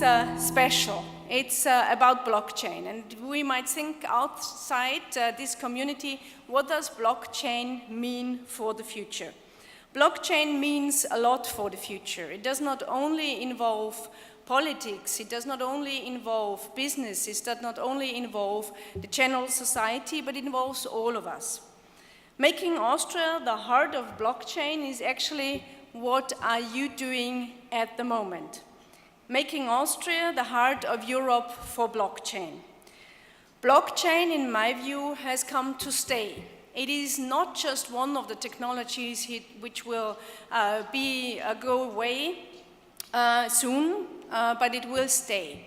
is special. It's about blockchain, and we might think outside this community, what does blockchain mean for the future? Blockchain means a lot for the future. It does not only involve politics, it does not only involve business, it does not only involve the general society, but it involves all of us. Making Austria the heart of blockchain is actually what are you doing at the moment? Making Austria the heart of Europe for blockchain. Blockchain, in my view, has come to stay. It is not just one of the technologies which will go away soon, but it will stay.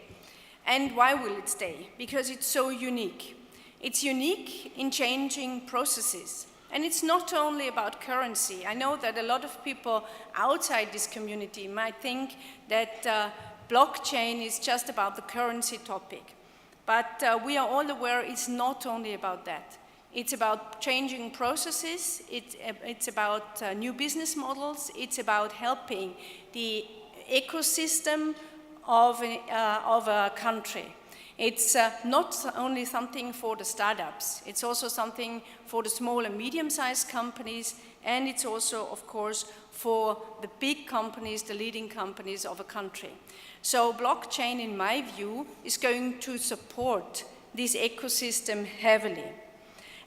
And why will it stay? Because it's so unique. It's unique in changing processes. And it's not only about currency. I know that a lot of people outside this community might think that blockchain is just about the currency topic. But we are all aware it's not only about that. It's about changing processes, it's about new business models, it's about helping the ecosystem of a country. It's not only something for the startups, it's also something for the small and medium-sized companies, and it's also, of course, for the big companies, the leading companies of a country. So blockchain, in my view, is going to support this ecosystem heavily.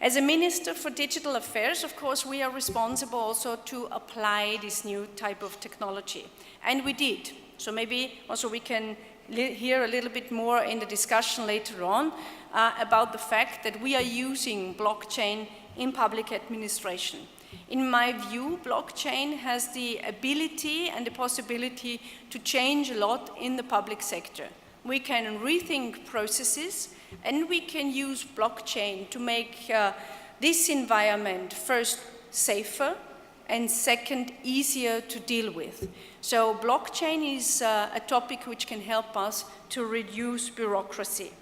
As a Minister for Digital Affairs, of course, we are responsible also to apply this new type of technology. And we did. So maybe also we can hear a little bit more in the discussion later on about the fact that we are using blockchain in public administration. In my view, blockchain has the ability and the possibility to change a lot in the public sector. We can rethink processes, and we can use blockchain to make this environment first safer and second easier to deal with. So blockchain is a topic which can help us to reduce bureaucracy.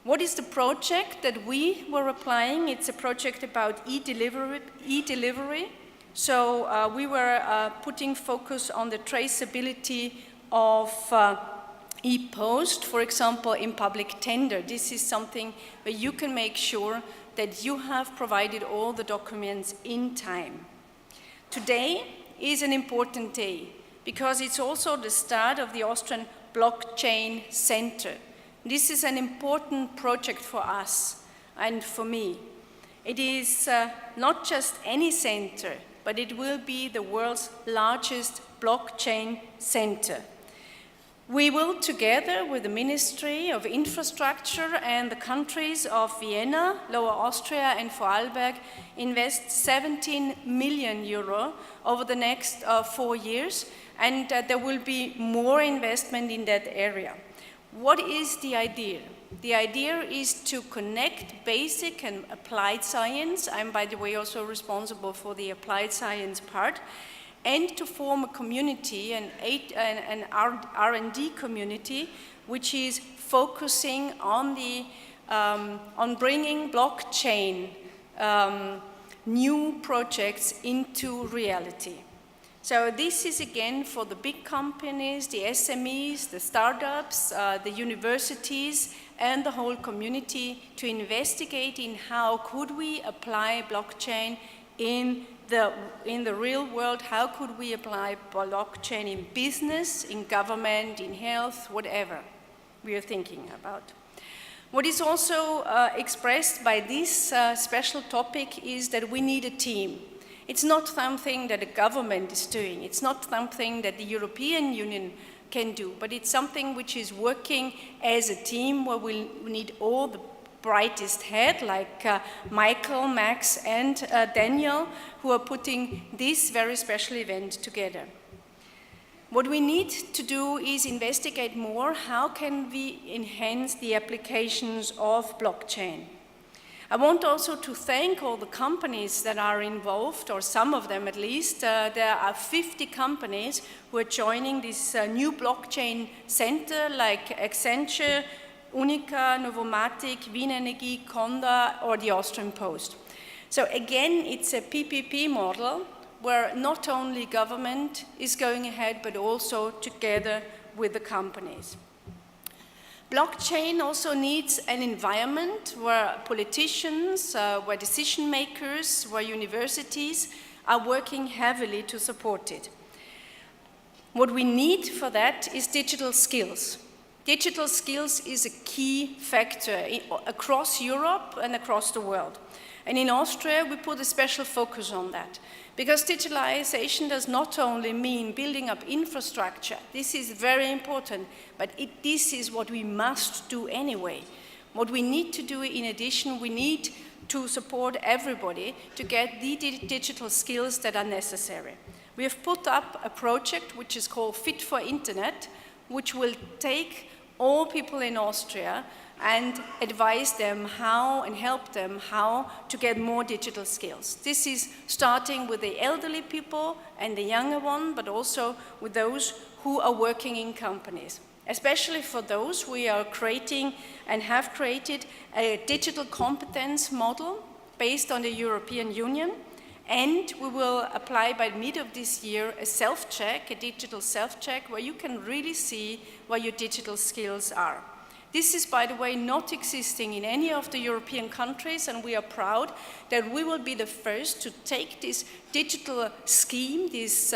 What is the project that we were applying? It's a project about e-delivery. So we were putting focus on the traceability of e-post, for example, in public tender. This is something where you can make sure that you have provided all the documents in time. Today is an important day because it's also the start of the Austrian Blockchain Center. This is an important project for us and for me. It is not just any center, but it will be the world's largest blockchain center. We will, together with the Ministry of Infrastructure and the countries of Vienna, Lower Austria and Vorarlberg, invest 17 million euro over the next 4 years, and there will be more investment in that area. What is the idea? The idea is to connect basic and applied science. I'm, by the way, also responsible for the applied science part, and to form a community, an R&D community, which is focusing on bringing blockchain new projects into reality. So this is again for the big companies, the SMEs, the startups, the universities, and the whole community to investigate in how could we apply blockchain in the real world. How could we apply blockchain in business, in government, in health, whatever we are thinking about. What is also expressed by this special topic is that we need a team. It's not something that the government is doing. It's not something that the European Union can do, but it's something which is working as a team where we need all the brightest head, like Michael, Max, and Daniel, who are putting this very special event together. What we need to do is investigate more how can we enhance the applications of blockchain. I want also to thank all the companies that are involved, or some of them at least. There are 50 companies who are joining this new blockchain center, like Accenture, Unica, Novomatic, Wien Energie, Conda, or the Austrian Post. So again, it's a PPP model where not only government is going ahead, but also together with the companies. Blockchain also needs an environment where politicians, where decision makers, where universities are working heavily to support it. What we need for that is digital skills. Digital skills is a key factor across Europe and across the world. And in Austria, we put a special focus on that. Because digitalization does not only mean building up infrastructure, this is very important, but this is what we must do anyway. What we need to do in addition, we need to support everybody to get the digital skills that are necessary. We have put up a project which is called Fit for Internet, which will take all people in Austria and advise them how and help them how to get more digital skills. This is starting with the elderly people and the younger one, but also with those who are working in companies. Especially for those, we are creating and have created a digital competence model based on the European Union, and we will apply by mid of this year a self-check, a digital self-check, where you can really see what your digital skills are. This is, by the way, not existing in any of the European countries, and we are proud that we will be the first to take this digital scheme, this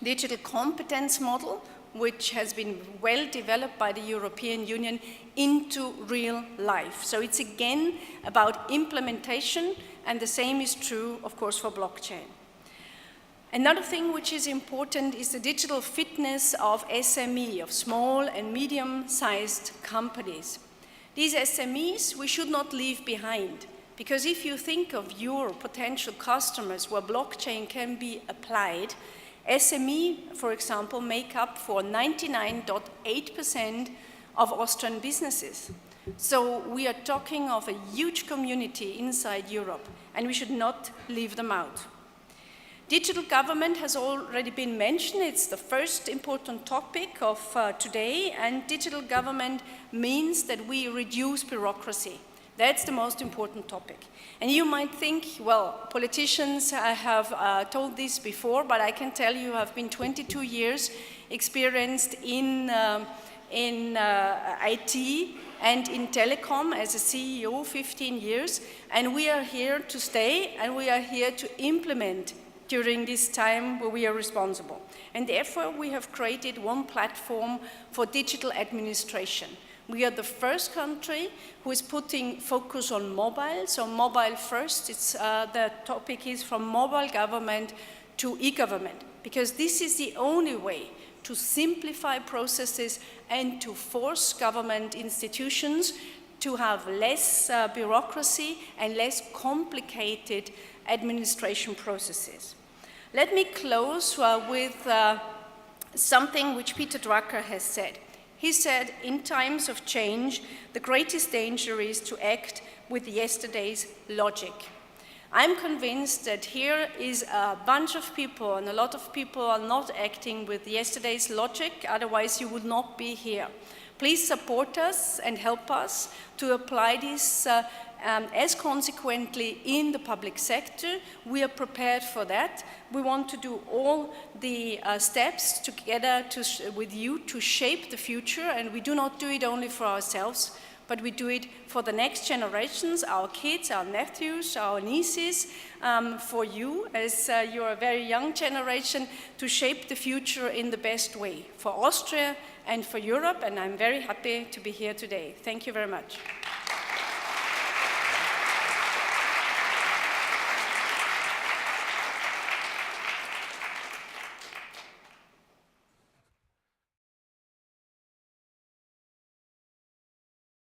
digital competence model, which has been well developed by the European Union, into real life. So it's again about implementation, and the same is true, of course, for blockchain. Another thing which is important is the digital fitness of SME, of small and medium-sized companies. These SMEs we should not leave behind, because if you think of your potential customers where blockchain can be applied, SME, for example, make up for 99.8% of Austrian businesses. So we are talking of a huge community inside Europe, and we should not leave them out. Digital government has already been mentioned. It's the first important topic of today, and digital government means that we reduce bureaucracy. That's the most important topic. And you might think, well, politicians have told this before, but I can tell you I've been 22 years experienced in IT and in Telekom as a CEO, 15 years, and we are here to stay, and we are here to implement during this time where we are responsible. And therefore, we have created one platform for digital administration. We are the first country who is putting focus on mobile, so mobile first. The topic is from mobile government to e-government, because this is the only way to simplify processes and to force government institutions to have less bureaucracy and less complicated administration processes. Let me close with something which Peter Drucker has said. He said, in times of change, the greatest danger is to act with yesterday's logic. I'm convinced that here is a bunch of people, and a lot of people are not acting with yesterday's logic, otherwise you would not be here. Please support us and help us to apply this as consequently in the public sector. We are prepared for that. We want to do all the steps together with you to shape the future, and we do not do it only for ourselves, but we do it for the next generations, our kids, our nephews, our nieces, for you as you're a very young generation, to shape the future in the best way for Austria and for Europe, and I'm very happy to be here today. Thank you very much.